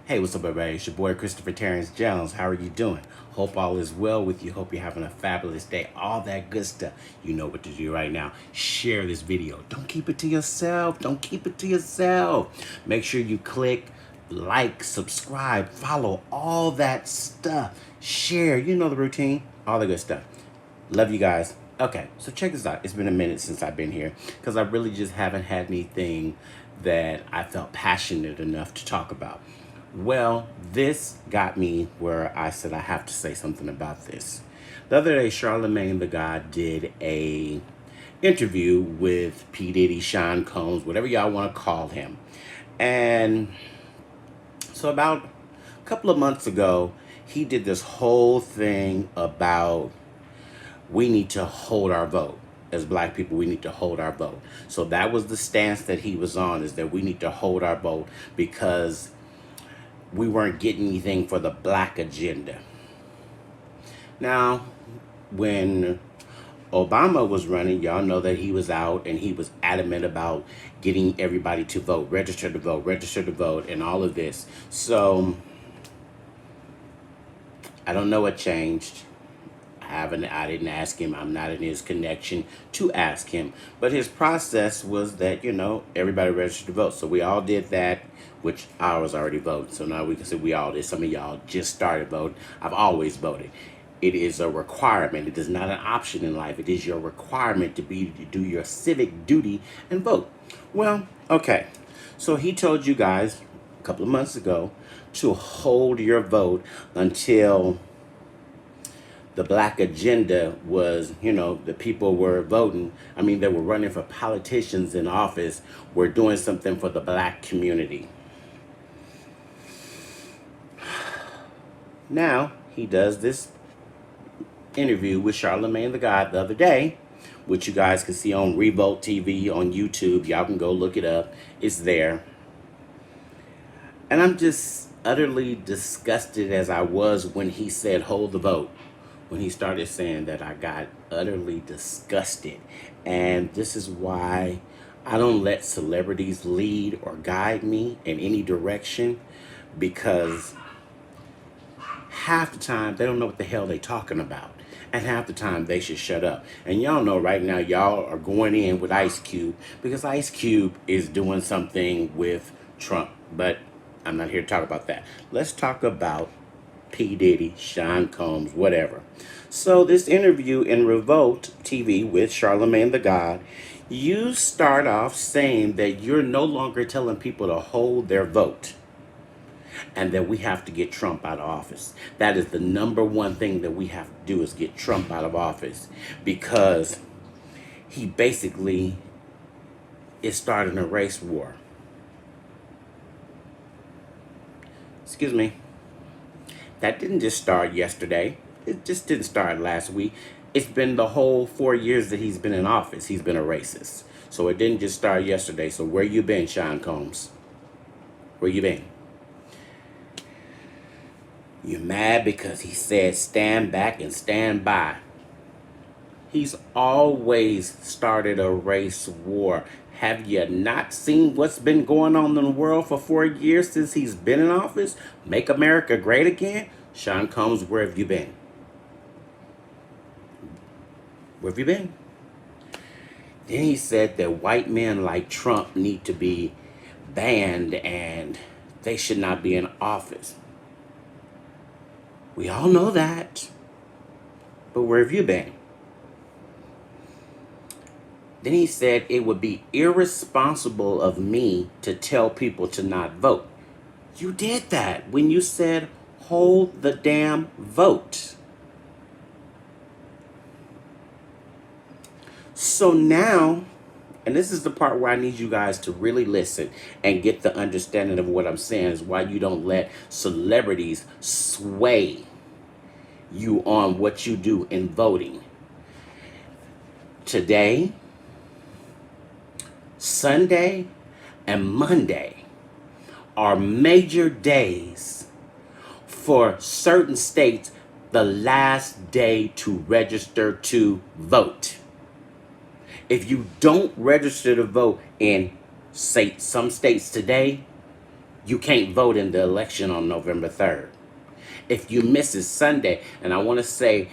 Hey, what's up, everybody? It's your boy, Christopher Terrence Jones. How are you doing? Hope all is well with you. Hope you're having a fabulous day. All that good stuff. You know what to do right now. Share this video. Don't keep it to yourself. Don't keep it to yourself. Make sure you click like, subscribe, follow, all that stuff. Share. You know the routine. All the good stuff. Love you guys. Okay, so check this out. It's been a minute since I've been here because I really just haven't had anything that I felt passionate enough to talk about. Well, this got me where I said I have to say something about this. The other day, Charlamagne the God did a interview with P-Diddy, Sean Combs, whatever y'all want to call him. And so about a couple of months ago, he did this whole thing about we need to hold our vote. As black people, we need to hold our vote. So that was the stance that he was on, is that we need to hold our vote because we weren't getting anything for the black agenda. Now, when Obama was running, y'all know that he was out and he was adamant about getting everybody to vote, register to vote, and all of this. So I don't know what changed. I didn't ask him. I'm not in his connection to ask him. But his process was that, everybody registered to vote. So we all did that, which I was already voting. So now we can say we all did. Some of y'all just started voting. I've always voted. It is a requirement. It is not an option in life. It is your requirement to do your civic duty and vote. Well, okay. So he told you guys a couple of months ago to hold your vote until the black agenda was, the people were voting. I mean, they were running for politicians in office, were doing something for the black community. Now, he does this interview with Charlamagne the God the other day, which you guys can see on Revolt TV on YouTube. Y'all can go look it up. It's there. And I'm just utterly disgusted as I was when he said, hold the vote. When he started saying that, I got utterly disgusted. And this is why I don't let celebrities lead or guide me in any direction, because half the time they don't know what the hell they're talking about. And half the time they should shut up. And y'all know right now y'all are going in with Ice Cube because Ice Cube is doing something with Trump. But I'm not here to talk about that. Let's talk about P-Diddy, Sean Combs, whatever. So this interview in Revolt TV with Charlamagne the God, you start off saying that you're no longer telling people to hold their vote and that we have to get Trump out of office. That is the number one thing that we have to do, is get Trump out of office, because he basically is starting a race war. Excuse me. That didn't just start yesterday. It just didn't start last week. It's been the whole 4 years that he's been in office. He's been a racist. So it didn't just start yesterday. So where you been, Sean Combs? Where you been? You're mad because he said stand back and stand by. He's always started a race war. Have you not seen what's been going on in the world for 4 years since he's been in office? Make America great again? Sean Combs, where have you been? Where have you been? Then he said that white men like Trump need to be banned and they should not be in office. We all know that. But where have you been? Then he said it would be irresponsible of me to tell people to not vote. You did that when you said hold the damn vote. So now, and this is the part where I need you guys to really listen and get the understanding of what I'm saying, is why you don't let celebrities sway you on what you do in voting. Today, Sunday, and Monday are major days for certain states, the last day to register to vote. If you don't register to vote in, say, some states today, you can't vote in the election on November 3rd. If you miss it Sunday, and I want to say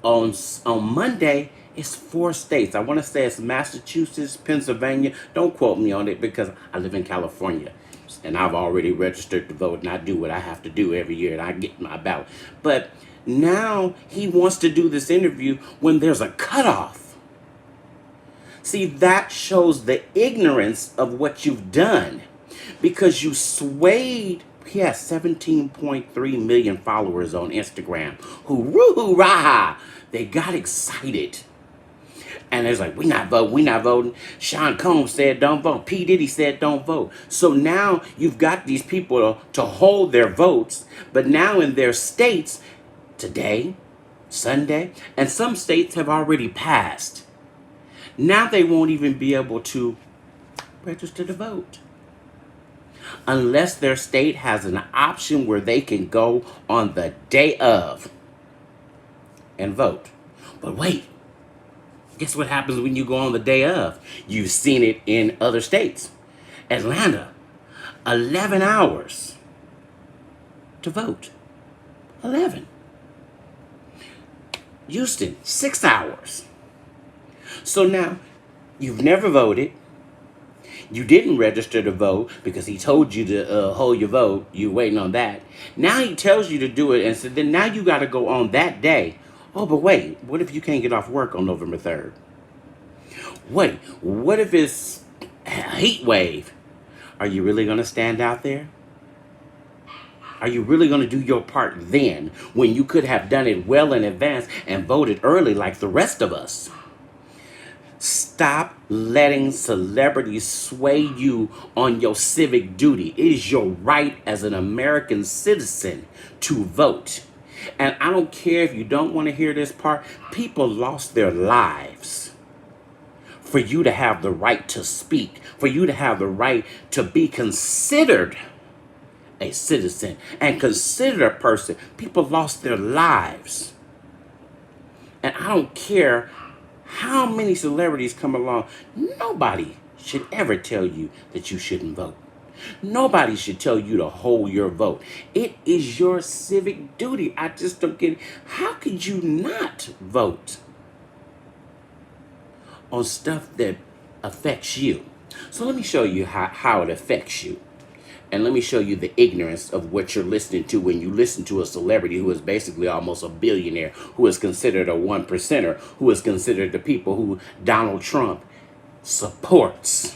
on Monday, it's 4 states. I want to say it's Massachusetts, Pennsylvania. Don't quote me on it because I live in California. And I've already registered to vote, and I do what I have to do every year, and I get my ballot. But now he wants to do this interview when there's a cutoff. See, that shows the ignorance of what you've done. Because you swayed. He has 17.3 million followers on Instagram. Hooroo-hoo-rah! They got excited. And it's like, we not voting. Sean Combs said don't vote. P-Diddy said don't vote. So now you've got these people to hold their votes, but now in their states, today, Sunday, and some states have already passed. Now they won't even be able to register to vote unless their state has an option where they can go on the day of and vote. But wait, guess what happens when you go on the day of? You've seen it in other states. Atlanta, 11 hours to vote. 11. Houston, 6 hours. So now, you've never voted. You didn't register to vote because he told you to hold your vote. You're waiting on that. Now he tells you to do it, and so then now you got to go on that day. Oh, but wait, what if you can't get off work on November 3rd? Wait, what if it's a heat wave? Are you really going to stand out there? Are you really going to do your part then when you could have done it well in advance and voted early like the rest of us? Stop letting celebrities sway you on your civic duty. It is your right as an American citizen to vote. And I don't care if you don't want to hear this part. People lost their lives for you to have the right to speak, for you to have the right to be considered a citizen and considered a person. People lost their lives. And I don't care how many celebrities come along. Nobody should ever tell you that you shouldn't vote. Nobody should tell you to hold your vote. It is your civic duty. I just don't get it. How could you not vote on stuff that affects you? So let me show you how it affects you. And let me show you the ignorance of what you're listening to when you listen to a celebrity who is basically almost a billionaire, who is considered a one percenter, who is considered the people who Donald Trump supports.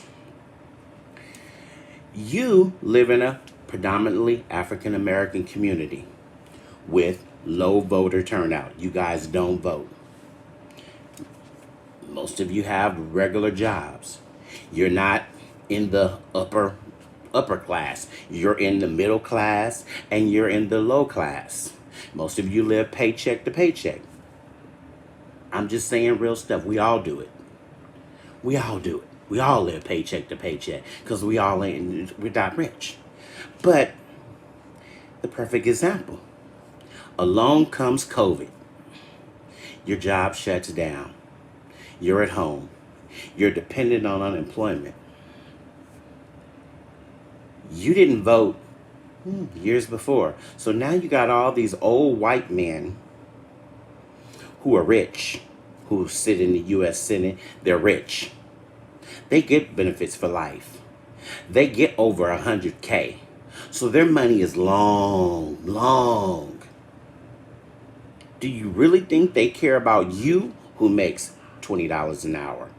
You live in a predominantly African American community with low voter turnout. You guys don't vote. Most of you have regular jobs. You're not in the upper class. You're in the middle class and you're in the low class. Most of you live paycheck to paycheck. I'm just saying real stuff. We all do it. We all do it. We all live paycheck to paycheck because we're not rich. But the perfect example. Along comes COVID. Your job shuts down. You're at home. You're dependent on unemployment. You didn't vote years before. So now you got all these old white men who are rich, who sit in the U.S. Senate. They're rich. They get benefits for life. They get over 100K. So their money is long. Do you really think they care about you who makes $20 an hour,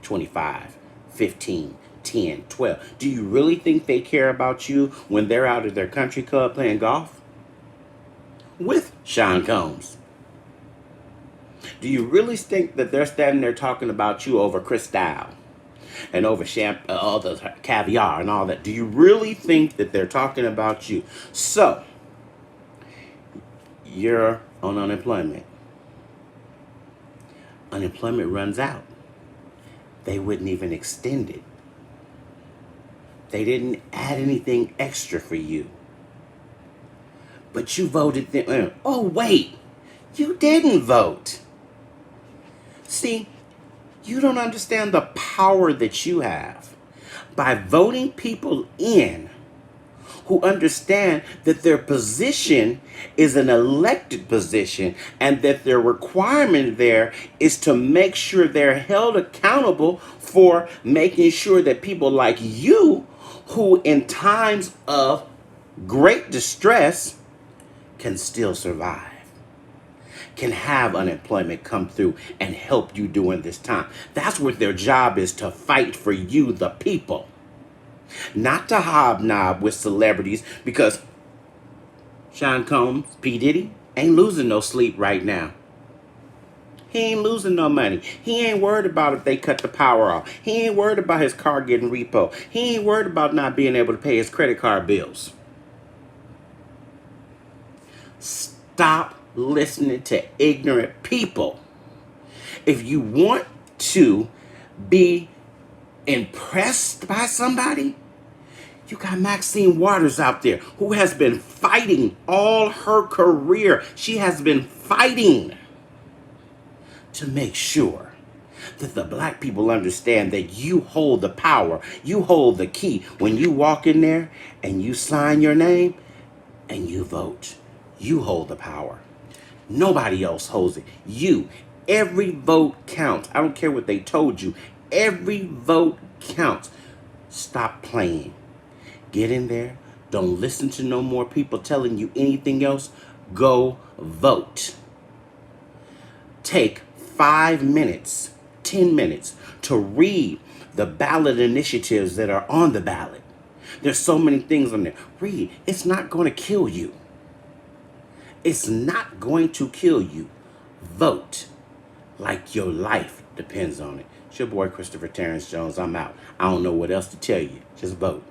25, 15, 10, 12? Do you really think they care about you when they're out at their country club playing golf with Sean Combs? Do you really think that they're standing there talking about you over Cristal and over all the caviar and all that? Do you really think that they're talking about you? So, you're on unemployment. Unemployment runs out. They wouldn't even extend it. They didn't add anything extra for you. But you voted them. Oh, wait. You didn't vote. See, you don't understand the power that you have by voting people in who understand that their position is an elected position and that their requirement there is to make sure they're held accountable for making sure that people like you, who in times of great distress can still survive, can have unemployment come through and help you during this time. That's what their job is, to fight for you, the people. Not to hobnob with celebrities, because Sean Combs, P-Diddy, ain't losing no sleep right now. He ain't losing no money. He ain't worried about if they cut the power off. He ain't worried about his car getting repo. He ain't worried about not being able to pay his credit card bills. Stop listening to ignorant people. If you want to be impressed by somebody, you got Maxine Waters out there who has been fighting all her career. She has been fighting to make sure that the black people understand that you hold the power. You hold the key. When you walk in there and you sign your name and you vote, you hold the power. Nobody else holds it. You. Every vote counts. I don't care what they told you. Every vote counts. Stop playing. Get in there. Don't listen to no more people telling you anything else. Go vote. Take 5 minutes, 10 minutes to read the ballot initiatives that are on the ballot. There's so many things on there. Read. It's not going to kill you. It's not going to kill you. Vote like your life depends on it. It's your boy, Christopher Terrence Jones. I'm out. I don't know what else to tell you. Just vote.